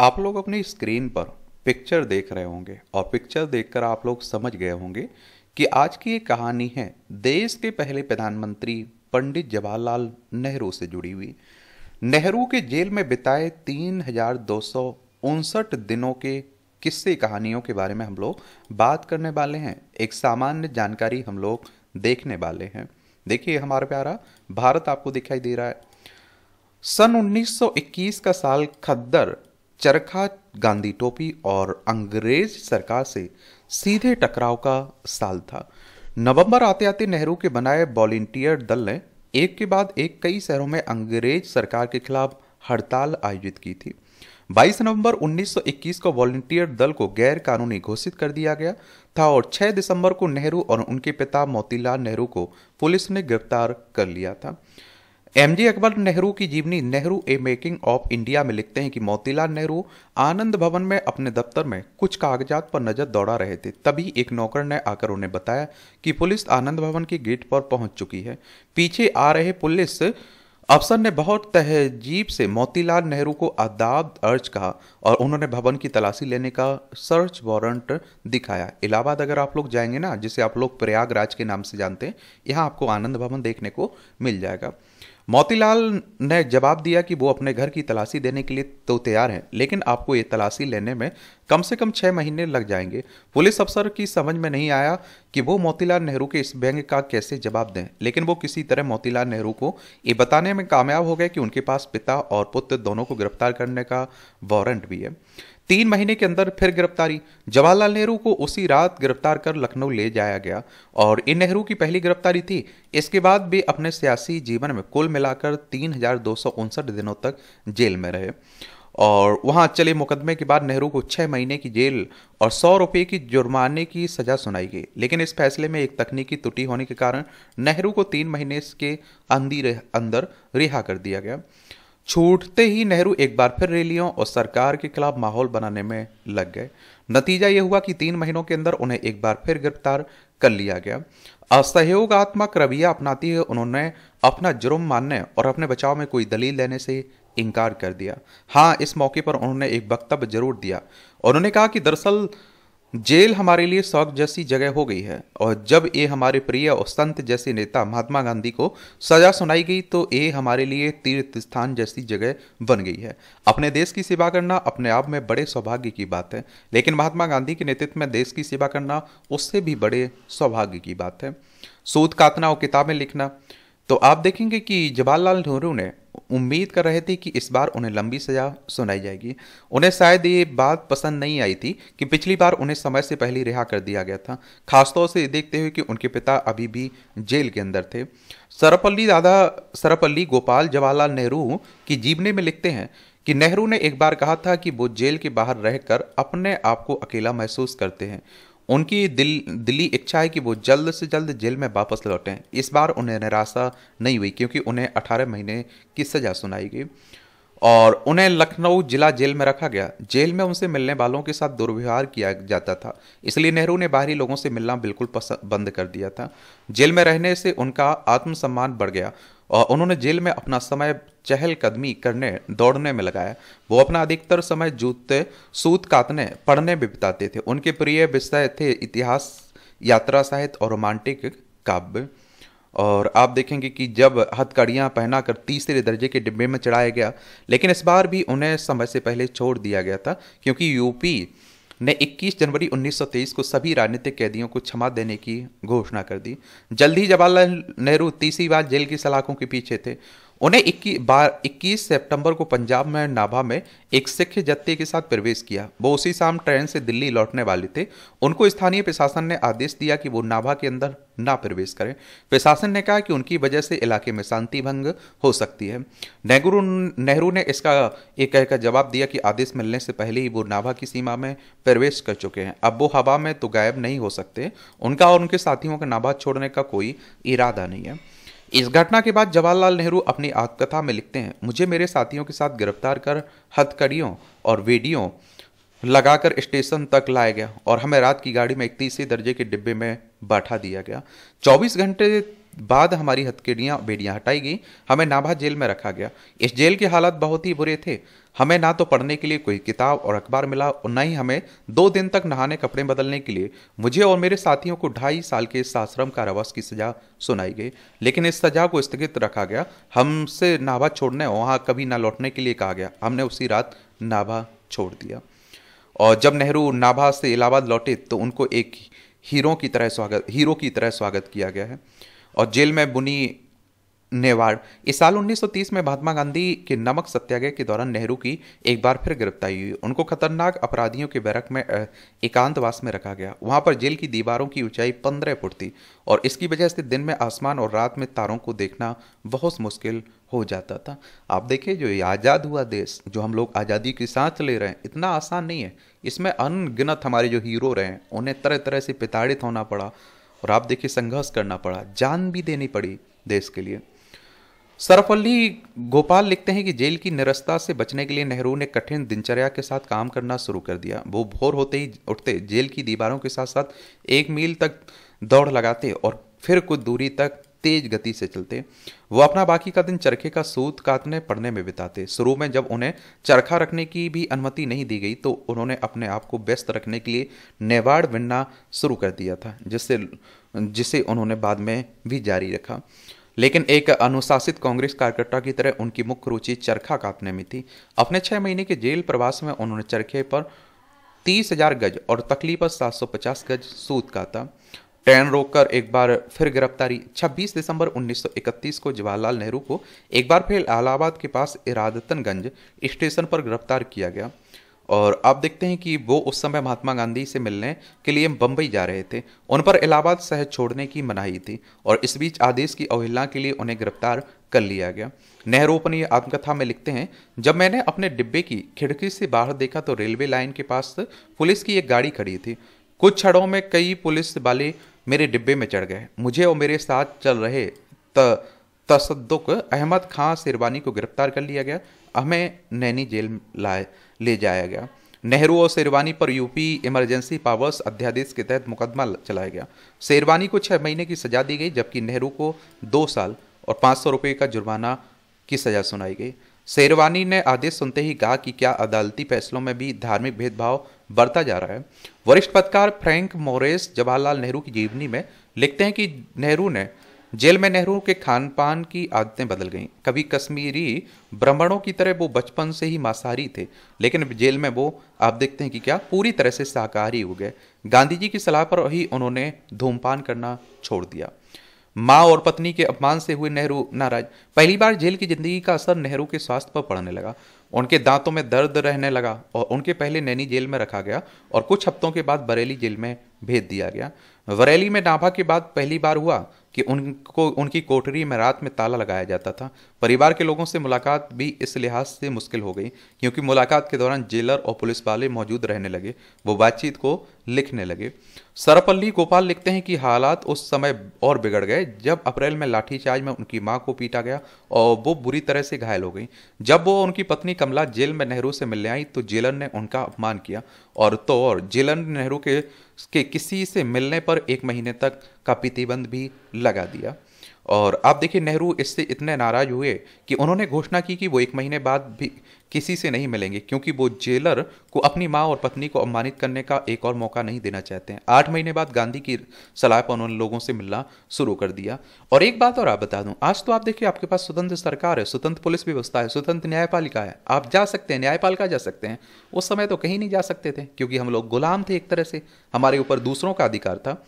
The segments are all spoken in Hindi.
आप लोग अपनी स्क्रीन पर पिक्चर देख रहे होंगे और पिक्चर देखकर आप लोग समझ गए होंगे कि आज की ये कहानी है देश के पहले प्रधानमंत्री पंडित जवाहरलाल नेहरू से जुड़ी हुई। नेहरू के जेल में बिताए 3259 दिनों के किस्से कहानियों के बारे में हम लोग बात करने वाले हैं। एक सामान्य जानकारी हम लोग देखने वाले हैं। देखिए हमारा प्यारा भारत आपको दिखाई दे रहा है। सन 1921 का साल खद्दर चरखा गांधी टोपी और अंग्रेज सरकार से सीधे टकराव का साल था। नवंबर आते आते नेहरू के बनाए वॉलंटियर दल ने एक के बाद एक कई शहरों में अंग्रेज सरकार के खिलाफ हड़ताल आयोजित की थी। 22 नवंबर 1921 को वॉलंटियर दल को गैर कानूनी घोषित कर दिया गया था और 6 दिसंबर को नेहरू और उनके पिता मोतीलाल नेहरू को पुलिस ने गिरफ्तार कर लिया था। एमजे अकबर नेहरू की जीवनी नेहरू ए मेकिंग ऑफ इंडिया में लिखते हैं कि मोतीलाल नेहरू आनंद भवन में अपने दफ्तर में कुछ कागजात पर नजर दौड़ा रहे थे। तभी एक नौकर ने आकर उन्हें बताया कि पुलिस आनंद भवन के गेट पर पहुंच चुकी है। पीछे आ रहे पुलिस अफसर ने बहुत तहजीब से मोतीलाल नेहरू को आदाब अर्ज कहा और उन्होंने भवन की तलाशी लेने का सर्च वारंट दिखाया। इलाहाबाद अगर आप लोग जाएंगे ना, जिसे आप लोग प्रयागराज के नाम से जानते हैं, यहाँ आपको आनंद भवन देखने को मिल जाएगा। मोतीलाल ने जवाब दिया कि वो अपने घर की तलाशी देने के लिए तो तैयार हैं, लेकिन आपको ये तलाशी लेने में कम से कम 6 महीने लग जाएंगे। पुलिस अफसर की समझ में नहीं आया कि वो मोतीलाल नेहरू के इस व्यंग का कैसे जवाब दें, लेकिन वो किसी तरह मोतीलाल नेहरू को ये बताने में कामयाब हो गए कि उनके पास पिता और पुत्र दोनों को गिरफ्तार करने का वारंट भी है। 3 महीने के अंदर फिर गिरफ्तारी। जवाहरलाल नेहरू को उसी रात गिरफ्तार कर लखनऊ ले जाया गया और इन नेहरू की पहली गिरफ्तारी थी। इसके बाद भी अपने सियासी जीवन में कुल मिलाकर 3259 दिनों तक जेल में रहे और वहां चले मुकदमे के बाद नेहरू को 6 महीने की जेल और 100 रुपये की जुर्माने की सजा सुनाई गई। लेकिन इस फैसले में एक तकनीकी त्रुटि होने के कारण नेहरू को 3 महीने के अंदर रिहा कर दिया गया। छूटते ही नेहरू एक बार फिर रैलियों और सरकार के खिलाफ माहौल बनाने में लग गए। नतीजा यह हुआ कि 3 महीनों के अंदर उन्हें एक बार फिर गिरफ्तार कर लिया गया। असहयोगात्मक रवैया अपनाती हुए उन्होंने अपना जुर्म मानने और अपने बचाव में कोई दलील देने से इनकार कर दिया। हाँ, इस मौके पर उन्होंने एक वक्तव्य जरूर दिया। उन्होंने कहा कि दरअसल जेल हमारे लिए शौक जैसी जगह हो गई है और जब ये हमारे प्रिय और संत जैसे नेता महात्मा गांधी को सजा सुनाई गई तो ये हमारे लिए तीर्थ स्थान जैसी जगह बन गई है। अपने देश की सेवा करना अपने आप में बड़े सौभाग्य की बात है, लेकिन महात्मा गांधी के नेतृत्व में देश की सेवा करना उससे भी बड़े सौभाग्य की बात है। सूत काटना और किताबें लिखना। तो आप देखेंगे कि जवाहरलाल नेहरू ने उम्मीद कर रहे थे कि इस बार उन्हें लंबी सजा सुनाई जाएगी। उन्हें शायद ये बात पसंद नहीं आई थी कि पिछली बार उन्हें समय से पहले रिहा कर दिया गया था, खासतौर से देखते हुए कि उनके पिता अभी भी जेल के अंदर थे। सर्वपल्ली गोपाल जवाहरलाल नेहरू की जीवनी में लिखते हैं कि नेहरू ने एक बार कहा था कि वो जेल के बाहर रहकर अपने आप को अकेला महसूस करते हैं। उनकी दिली इच्छा है कि वो जल्द से जल्द जेल में वापस लौटें। इस बार उन्हें निराशा नहीं हुई क्योंकि उन्हें 18 महीने की सजा सुनाई गई और उन्हें लखनऊ जिला जेल में रखा गया। जेल में उनसे मिलने वालों के साथ दुर्व्यवहार किया जाता था, इसलिए नेहरू ने बाहरी लोगों से मिलना बिल्कुल बंद कर दिया था। जेल में रहने से उनका आत्मसम्मान बढ़ गया और उन्होंने जेल में अपना समय चहलकदमी करने दौड़ने में लगाया। वो अपना अधिकतर समय जूते सूत काटने पढ़ने में बिताते थे। उनके प्रिय विषय थे इतिहास, यात्रा साहित्य और रोमांटिक काव्य। और आप देखेंगे कि जब हथकड़ियाँ पहनाकर तीसरे दर्जे के डिब्बे में चढ़ाया गया, लेकिन इस बार भी उन्हें समय से पहले छोड़ दिया गया था क्योंकि यूपी ने 21 जनवरी 1923 को सभी राजनीतिक कैदियों को क्षमा देने की घोषणा कर दी। जल्द ही जवाहरलाल नेहरू तीसरी बार जेल की सलाखों के पीछे थे। उन्हें 21 सितंबर को पंजाब में नाभा में एक सिख जत्थे के साथ प्रवेश किया। वो उसी शाम ट्रेन से दिल्ली लौटने वाले थे। उनको स्थानीय प्रशासन ने आदेश दिया कि वो नाभा के अंदर ना प्रवेश करें। प्रशासन ने कहा कि उनकी वजह से इलाके में शांति भंग हो सकती है। नेहरू ने इसका एक कहकर जवाब दिया कि आदेश मिलने से पहले ही वो नाभा की सीमा में प्रवेश कर चुके हैं। अब वो हवा में तो गायब नहीं हो सकते। उनका और उनके साथियों का नाभा छोड़ने का कोई इरादा नहीं है। इस घटना के बाद जवाहरलाल नेहरू अपनी आत्मकथा में लिखते हैं, मुझे मेरे साथियों के साथ गिरफ्तार कर हथकड़ियों और वेडियों लगाकर स्टेशन तक लाया गया और हमें रात की गाड़ी में एक तीसरे दर्जे के डिब्बे में बैठा दिया गया। 24 घंटे बाद हमारी हथकड़ियाँ बेड़ियाँ हटाई गई, हमें नाभा जेल में रखा गया। इस जेल के हालात बहुत ही बुरे थे। हमें ना तो पढ़ने के लिए कोई किताब और अखबार मिला और न ही हमें 2 दिन तक नहाने कपड़े बदलने के लिए मुझे और मेरे साथियों को 2.5 साल के साश्रम कारावास की सजा सुनाई गई। लेकिन इस सजा को स्थगित रखा गया। हमसे नाभा छोड़ने और वहाँ कभी ना लौटने के लिए कहा गया। हमने उसी रात नाभा छोड़ दिया। और जब नेहरू नाभा से इलाहाबाद लौटे तो उनको एक हीरो की तरह स्वागत किया गया है। और जेल में बुनी नेवाड़। इस साल 1930 में महात्मा गांधी के नमक सत्याग्रह के दौरान नेहरू की एक बार फिर गिरफ्तारी हुई। उनको खतरनाक अपराधियों के बैरक में एकांतवास में रखा गया। वहां पर जेल की दीवारों की ऊंचाई 15 फुट थी और इसकी वजह से दिन में आसमान और रात में तारों को देखना बहुत मुश्किल हो जाता था। आप देखिए, जो ये आज़ाद हुआ देश, जो हम लोग आज़ादी की सांस ले रहे हैं, इतना आसान नहीं है। इसमें अनगिनत हमारे जो हीरो रहे हैं उन्हें तरह तरह से प्रताड़ित होना पड़ा और आप देखिए संघर्ष करना पड़ा, जान भी देनी पड़ी देश के लिए। सरफअली गोपाल लिखते हैं कि जेल की निरस्ता से बचने के लिए नेहरू ने कठिन दिनचर्या के साथ काम करना शुरू कर दिया। वो भोर होते ही उठते, जेल की दीवारों के साथ साथ 1 मील तक दौड़ लगाते और फिर कुछ दूरी तक तेज गति से चलते। वो अपना बाकी का दिन चरखे का सूत काटने पढ़ने में बिताते। शुरू में जब उन्हें चरखा रखने की भी अनुमति नहीं दी गई तो उन्होंने अपने आप को व्यस्त रखने के लिए नेवाड़ बिनना शुरू कर दिया था, जिसे उन्होंने बाद में भी जारी रखा। लेकिन एक अनुशासित कांग्रेस कार्यकर्ता की तरह उनकी मुख्य रुचि चरखा काटने में थी। अपने 6 महीने के जेल प्रवास में उन्होंने चरखे पर 30,000 गज और तकली पर 750 गज सूत काटा। ट्रेन रोककर एक बार फिर गिरफ्तारी। 26 दिसंबर 1931 को जवाहरलाल नेहरू को एक बार फिर इलाहाबाद के पास इरादतगंज स्टेशन पर गिरफ्तार किया गया। और आप देखते हैं कि वो उस समय महात्मा गांधी से मिलने के लिए बंबई जा रहे थे। उन पर इलाहाबाद शहर छोड़ने की मनाही थी और इस बीच आदेश की अवहेलना के लिए उन्हें गिरफ्तार कर लिया गया। नेहरू अपनी आत्मकथा में लिखते हैं, जब मैंने अपने डिब्बे की खिड़की से बाहर देखा तो रेलवे लाइन के पास पुलिस की एक गाड़ी खड़ी थी। कुछ क्षणों में कई पुलिस वाले मेरे डिब्बे में चढ़ गए। मुझे और मेरे साथ चल रहे तसद्दुक अहमद खां शेरवानी को गिरफ्तार कर लिया गया। हमें नैनी जेल ले जाया गया। नेहरू और शेरवानी पर यूपी इमरजेंसी पावर्स अध्यादेश के तहत मुकदमा चलाया गया। शेरवानी को 6 महीने की सजा दी गई, जबकि नेहरू को 2 साल और 500 रुपये का जुर्माना की सजा सुनाई गई। शेरवानी ने आदेश सुनते ही कहा कि क्या अदालती फैसलों में भी धार्मिक भेदभाव बढ़ता जा रहा है। वरिष्ठ पत्रकार फ्रैंक मोरेस जवाहरलाल नेहरू की जीवनी में लिखते हैं कि जेल में नेहरू के खान पान की आदतें बदल गईं। कभी कश्मीरी ब्राह्मणों की तरह वो बचपन से ही मांसाहारी थे, लेकिन जेल में वो आप देखते हैं कि क्या पूरी तरह से शाकाहारी हो गए। गांधी जी की सलाह पर ही उन्होंने धूमपान करना छोड़ दिया। माँ और पत्नी के अपमान से हुए नेहरू नाराज। पहली बार जेल की जिंदगी का असर नेहरू के स्वास्थ्य पर पड़ने लगा। उनके दांतों में दर्द रहने लगा और उनके पहले नैनी जेल में रखा गया और कुछ हफ्तों के बाद बरेली जेल में भेज दिया गया। बरेली में नाभा के बाद पहली बार हुआ कि उनकी कोठरी में रात में ताला लगाया जाता था। परिवार के लोगों से मुलाकात भी इस लिहाज से मुश्किल हो गई क्योंकि मुलाकात के दौरान जेलर और पुलिस वाले मौजूद रहने लगे। वो बातचीत को लिखने लगे। सरपल्ली गोपाल लिखते हैं कि हालात उस समय और बिगड़ गए जब अप्रैल में लाठीचार्ज में उनकी मां को पीटा गया और वो बुरी तरह से घायल हो गई। जब वो उनकी पत्नी कमला जेल में नेहरू से मिलने आई तो जेलर ने उनका अपमान किया और जेलर ने नेहरू के किसी से मिलने पर 1 महीने तक का प्रतिबंध भी लगा दिया। और आप देखिए, नेहरू इससे इतने नाराज हुए कि उन्होंने घोषणा की कि वो 1 महीने बाद भी किसी से नहीं मिलेंगे क्योंकि वो जेलर को अपनी मां और पत्नी को अपमानित करने का एक और मौका नहीं देना चाहते हैं। 8 महीने बाद गांधी की सलाह पर उन्होंने लोगों से मिलना शुरू कर दिया। और एक बात और आप बता दूं, आज तो आप देखिए आपके पास स्वतंत्र सरकार है, स्वतंत्र पुलिस व्यवस्था है, स्वतंत्र न्यायपालिका है। आप जा सकते हैं, न्यायपालिका जा सकते हैं। उस समय तो कहीं नहीं जा सकते थे क्योंकि हम लोग गुलाम थे, एक तरह से हमारे ऊपर दूसरों का अधिकार था।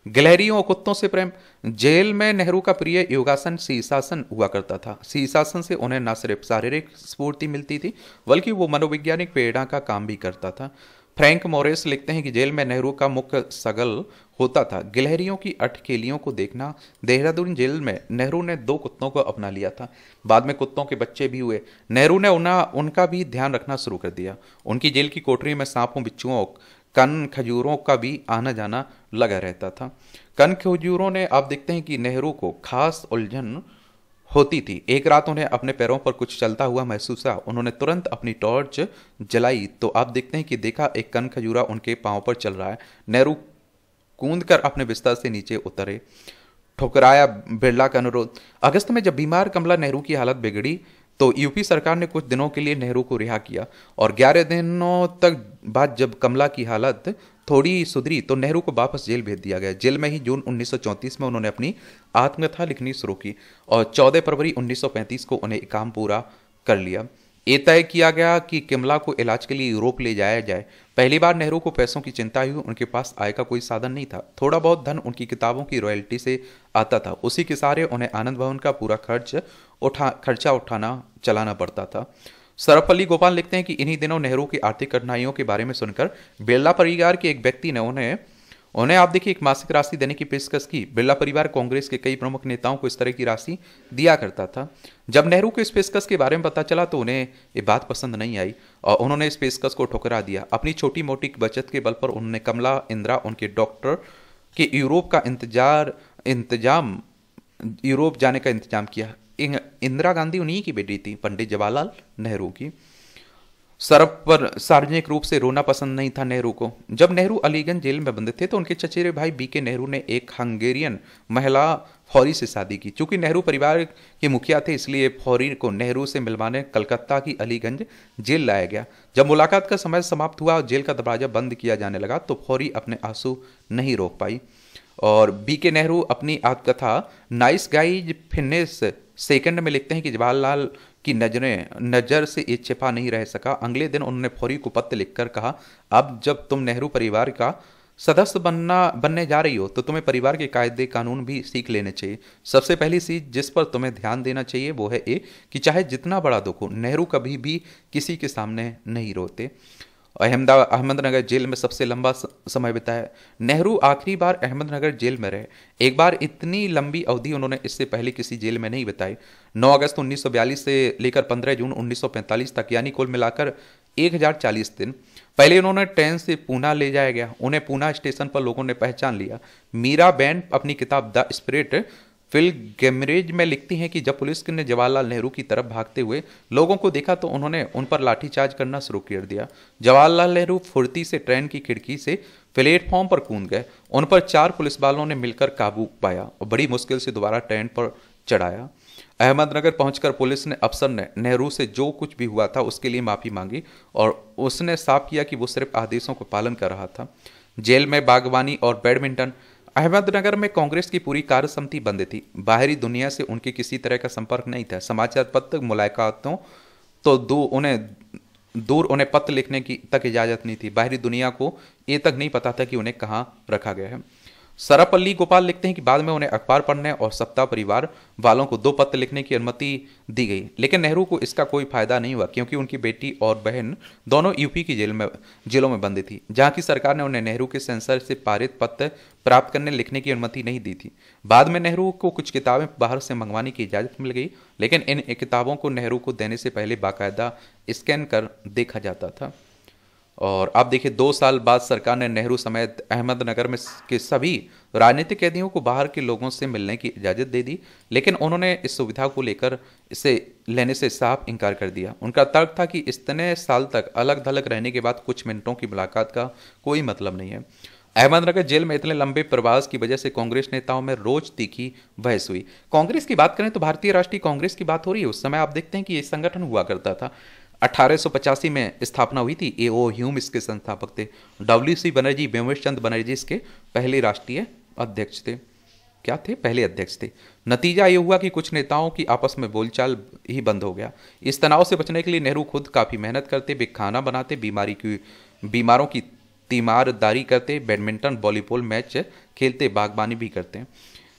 गिलहरियों और कुत्तों से प्रेम। जेल में नेहरू का प्रिय योगासन शीर्षासन हुआ करता था। शीर्षासन से उन्हें न सिर्फ शारीरिक स्फूर्ति मिलती थी बल्कि वो मनोवैज्ञानिक प्रेरणा का काम भी करता था। फ्रैंक मोरेस लिखते हैं कि जेल में नेहरू का मुख्य शगल होता था गिलहरियों की अठखेलियों को देखना। देहरादून जेल में नेहरू ने 2 कुत्तों को अपना लिया था। बाद में कुत्तों के बच्चे भी हुए। नेहरू ने उनका भी ध्यान रखना शुरू कर दिया। उनकी जेल की कोठरी में सांपों, बिच्छुओं, कन खजूरों का भी आना जाना लगा रहता था। कन खजूरों ने आप देखते हैं कि नेहरू को खास उलझन होती थी। एक रात उन्हें अपने पैरों पर कुछ चलता हुआ महसूस हुआ। उन्होंने तुरंत अपनी टॉर्च जलाई तो आप देखते हैं कि देखा एक कन खजूरा उनके पांव पर चल रहा है। नेहरू कूद कर अपने बिस्तर से नीचे उतरे। ठुकराया बिरला का अनुरोध। अगस्त में जब बीमार कमला नेहरू की हालत बिगड़ी तो यूपी सरकार ने कुछ दिनों के लिए नेहरू को रिहा किया और 11 दिनों तक बाद जब कमला की हालत थोड़ी सुधरी तो नेहरू को वापस जेल भेज दिया गया। जेल में ही जून 1934 में उन्होंने अपनी आत्मकथा लिखनी शुरू की और 14 फरवरी 1935 को उन्हें काम पूरा कर लिया। ये तय किया गया कि कमला को इलाज के लिए यूरोप ले जाया जाए। पहली बार नेहरू को पैसों की चिंता हुई। उनके पास आय का कोई साधन नहीं था। थोड़ा बहुत धन उनकी किताबों की रॉयल्टी से आता था। उसी के सहारे उन्हें आनंद भवन का पूरा खर्चा उठाना चलाना पड़ता था। सर्वपल्ली गोपाल लिखते हैं कि इन्हीं दिनों नेहरू की आर्थिक कठिनाइयों के बारे में सुनकर बिरला परिवार के एक व्यक्ति ने उन्हें उन्हें आप देखिए एक मासिक राशि देने की पेशकश की। बिरला परिवार कांग्रेस के कई प्रमुख नेताओं को इस तरह की राशि दिया करता था। जब नेहरू को इस पेशकश के बारे में पता चला तो उन्हें ये बात पसंद नहीं आई और उन्होंने इस पेशकश को ठुकरा दिया। अपनी छोटी मोटी बचत के बल पर उन्होंने कमला, इंदिरा, उनके डॉक्टर के यूरोप जाने का इंतजाम किया। इंदिरा गांधी उन्हीं की बेटी थी, पंडित जवाहरलाल नेहरू की। सरब पर सार्वजनिक रूप से रोना पसंद नहीं था नेहरू को। जब नेहरू अलीगंज जेल में बंद थे तो उनके चचेरे भाई बीके नेहरू ने एक हंगेरियन महिला फौरी से शादी की। चूंकि नेहरू परिवार के मुखिया थे इसलिए फौरी को नेहरू से मिलवाने कलकत्ता की अलीगंज जेल लाया गया। जब मुलाकात का समय समाप्त हुआ और जेल का दरवाजा बंद किया जाने लगा तो फौरी अपने आंसू नहीं रोक पाई और बीके नेहरू अपनी आत्मकथा नाइस गाइज फिटनेस सेकंड में लिखते हैं कि जवाहरलाल की नजर से ये छिपा नहीं रह सका। अगले दिन उन्होंने फौरी को पत्र लिखकर कहा, अब जब तुम नेहरू परिवार का सदस्य बनने जा रही हो तो तुम्हें परिवार के कायदे कानून भी सीख लेने चाहिए। सबसे पहली चीज जिस पर तुम्हें ध्यान देना चाहिए वो है ये कि चाहे जितना बड़ा दुख हो, नेहरू कभी भी किसी के सामने नहीं रोते। अहमदनगर जेल में सबसे लंबा समय बिताया। नेहरू आखिरी बार अहमदनगर जेल में रहे। एक बार इतनी लंबी अवधि उन्होंने इससे पहले किसी जेल में नहीं बिताई। 9 अगस्त 1942 से लेकर 15 जून 1945 तक यानी कुल मिलाकर 1040 दिन। पहले उन्होंने ट्रेन से पूना ले जाया गया। उन्हें पूना स्टेशन पर लोगों ने पहचान लिया। मीरा बैंड अपनी किताब द स्पिरिट फिल्गेमरेज में लिखती हैं कि जब पुलिस ने जवाहरलाल नेहरू की तरफ भागते हुए लोगों को देखा तो उन्होंने उन पर लाठीचार्ज करना शुरू कर दिया। जवाहरलाल नेहरू फुर्ती से ट्रेन की खिड़की से प्लेटफॉर्म पर कूद गए। उन पर 4 पुलिस वालों ने मिलकर काबू पाया और बड़ी मुश्किल से दोबारा ट्रेन पर चढ़ाया। अहमदनगर पहुंचकर पुलिस ने अफसर ने नेहरू से जो कुछ भी हुआ था उसके लिए माफी मांगी और उसने साफ किया कि वो सिर्फ आदेशों का पालन कर रहा था। जेल में बागवानी और बैडमिंटन। अहमदनगर में कांग्रेस की पूरी कार्य समिति बंद थी। बाहरी दुनिया से उनके किसी तरह का संपर्क नहीं था। समाचार पत्र मुलाकातों तो दूर उन्हें पत्र लिखने की तक इजाजत नहीं थी। बाहरी दुनिया को ये तक नहीं पता था कि उन्हें कहाँ रखा गया है। सर्वपल्ली गोपाल लिखते हैं कि बाद में उन्हें अखबार पढ़ने और सप्ताह परिवार वालों को 2 पत्र लिखने की अनुमति दी गई, लेकिन नेहरू को इसका कोई फायदा नहीं हुआ क्योंकि उनकी बेटी और बहन दोनों यूपी की जेलों में बंदी थी, जहां की सरकार ने उन्हें नेहरू के सेंसर से पारित पत्र प्राप्त करने लिखने की अनुमति नहीं दी थी। बाद में नेहरू को कुछ किताबें बाहर से मंगवाने की इजाज़त मिल गई, लेकिन इन किताबों को नेहरू को देने से पहले बाकायदा स्कैन कर देखा जाता था। और आप देखिए 2 साल बाद सरकार ने नेहरू समेत अहमदनगर में के सभी राजनीतिक कैदियों को बाहर के लोगों से मिलने की इजाज़त दे दी, लेकिन उन्होंने इस सुविधा को लेकर इसे लेने से साफ इनकार कर दिया। उनका तर्क था कि इतने साल तक अलग थलग रहने के बाद कुछ मिनटों की मुलाकात का कोई मतलब नहीं है। अहमदनगर जेल में इतने लंबे प्रवास की वजह से कांग्रेस नेताओं में रोज तीखी बहस हुई। कांग्रेस की बात करें तो भारतीय राष्ट्रीय कांग्रेस की बात हो रही है। उस समय आप देखते हैं कि ये संगठन हुआ करता था। 1885 में स्थापना हुई थी। ए.ओ. ह्यूम इसके संस्थापक थे। W.C. बनर्जी, व्योमेश चंद्र बनर्जी इसके पहले राष्ट्रीय अध्यक्ष थे। क्या थे? पहले अध्यक्ष थे। नतीजा ये हुआ कि कुछ नेताओं की आपस में बोलचाल ही बंद हो गया। इस तनाव से बचने के लिए नेहरू खुद काफ़ी मेहनत करते, वे खाना बनाते, बीमारों की तीमारदारी करते, बैडमिंटन वॉलीबॉल मैच खेलते, बागबानी भी करते।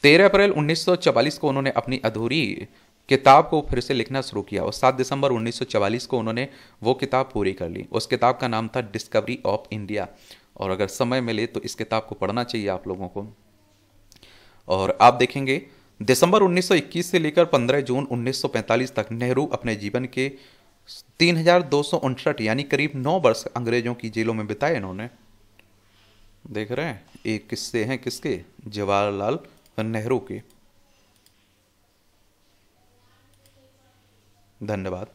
13 अप्रैल 1944 को उन्होंने अपनी अधूरी किताब को फिर से लिखना शुरू किया और 7 दिसंबर 1944 को उन्होंने वो किताब पूरी कर ली। उस किताब का नाम था डिस्कवरी ऑफ इंडिया, और अगर समय मिले तो इस किताब को पढ़ना चाहिए आप लोगों को। और आप देखेंगे दिसंबर 1921 से लेकर 15 जून 1945 तक नेहरू अपने जीवन के 3259 यानी करीब 9 वर्ष अंग्रेजों की जेलों में बिताए इन्होंने। देख रहे हैं, एक किस्से हैं किसके? जवाहरलाल नेहरू के। धन्यवाद।